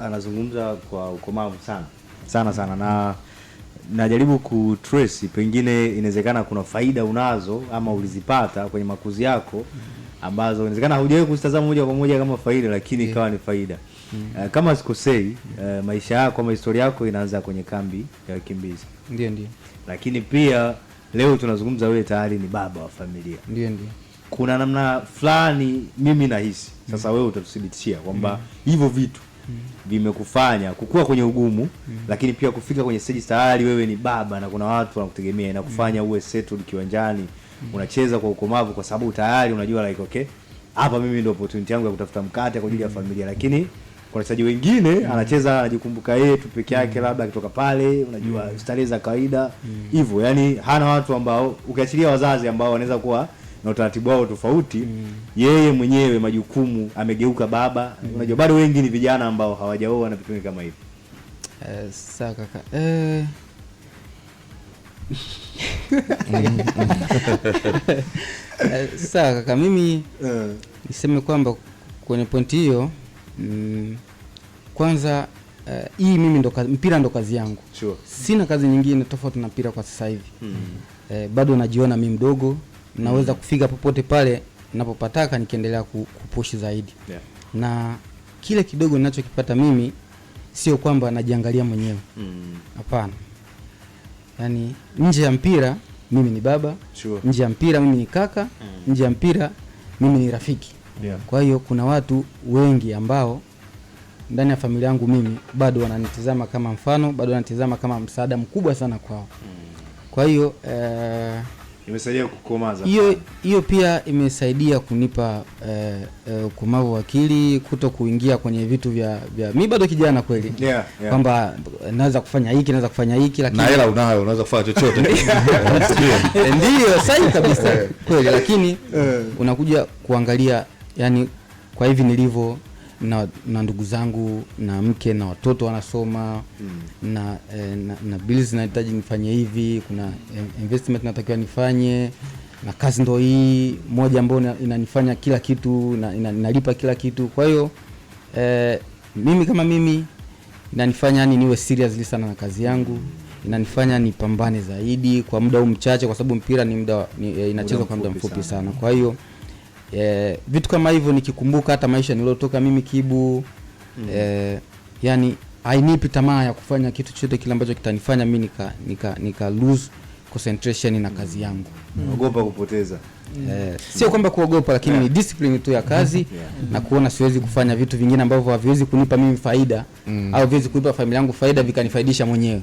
anazungumza kwa ukomavu sana na najaribu kutrace, pengine inawezekana kuna faida unazo ama ulizipata kwenye makuzi yako ambazo inawezekana hujawahi kuzitazama moja kwa moja kama faida, lakini ikawa ni faida. Kama sikosei, maisha yako ama historia yako inaanza kwenye kambi ya wakimbizi. Ndio. Lakini pia leo tunazungumza wewe tayari ni baba wa familia. Ndio. Kuna namna fulani mimi nahisi sasa wewe utatuthibitishia kwamba hivyo vitu vimekufanya kukua kwenye ugumu, lakini pia kufika kwenye stage tayari wewe ni baba na kuna watu wanakutegemea, inakufanya uwe settled kiwanjani, unacheza kwa ukomavu kwa sababu tayari unajua like okay, hapa mimi ndio opportunity yangu ya kutafuta mkate kwa ajili ya familia. Lakini kwa wachezaji wengine anacheza anajikumbuka yeye tu peke yake, labda akitoka pale unajua starehe za kawaida hivyo, yani hana watu ambao ukiachilia wazazi ambao wanaweza kuwa na utaratibu wao tofauti, yeye mwenyewe majukumu amegeuka baba. Unajua bado wengi ni vijana ambao hawajaoa na vitu kama hivi. Sasa kaka, sasa kaka, mimi niseme kwamba kwenye pointi hiyo, kwanza hii mimi mpira ndo kazi yangu. Sure. Sina kazi nyingine tofauti na mpira kwa sasa hivi. Bado najiona mimi mdogo, naweza kufika popote pale ninapopataka nikiendelea kupush zaidi. Yeah. Na kile kidogo ninachokipata mimi sio kwamba najiangalia mwenyewe. Hapana. Yaani nje ya mpira mimi ni baba, Sure. Nje ya mpira mimi ni kaka, nje ya mpira mimi ni rafiki. Yeah. Kwa hiyo kuna watu wengi ambao ndani ya familia yangu mimi bado wananitazama kama mfano, bado wananitazama kama msaada mkubwa sana kwao. Kwa hiyo imesaidia kukomaza. Hiyo pia imesaidia kunipa ukomavu wa akili, kuto kuingia kwenye vitu vya mimi bado kijana kweli. Yeah. Kwamba naweza kufanya hiki lakini na hela unayo, unaweza kufanya chochote. Ndio, sahihi kabisa. Kweli, lakini unakuja kuangalia yani kwa hivi nilivyo na ndugu zangu na mke na watoto wanasoma, na bills zinahitaji nifanye hivi, kuna investment natakiwa nifanye, na kazi ndo hii moja ambayo inanifanya kila kitu na inalipa kila kitu. Kwa hiyo mimi kama mimi inanifanya yani niwe seriously sana na kazi yangu, inanifanya nipambane zaidi kwa muda mchache, kwa sababu mpira ni muda inachezwa kwa muda mfupi sana. Kwa hiyo vitu kama hivyo nikikumbuka hata maisha nilotoka mimi Kibu, yani hainipi tamaa ya kufanya kitu chochote kile ambacho kitanifanya mimi nika lose concentration na kazi yangu. Naogopa kupoteza. Sio kwamba kuogopa, lakini ni discipline tu ya kazi na kuona siwezi kufanya vitu vingine ambavyo haviwezi kunipa mimi faida au viwezi kuipa familia yangu faida vikanifaidisha mwenyewe.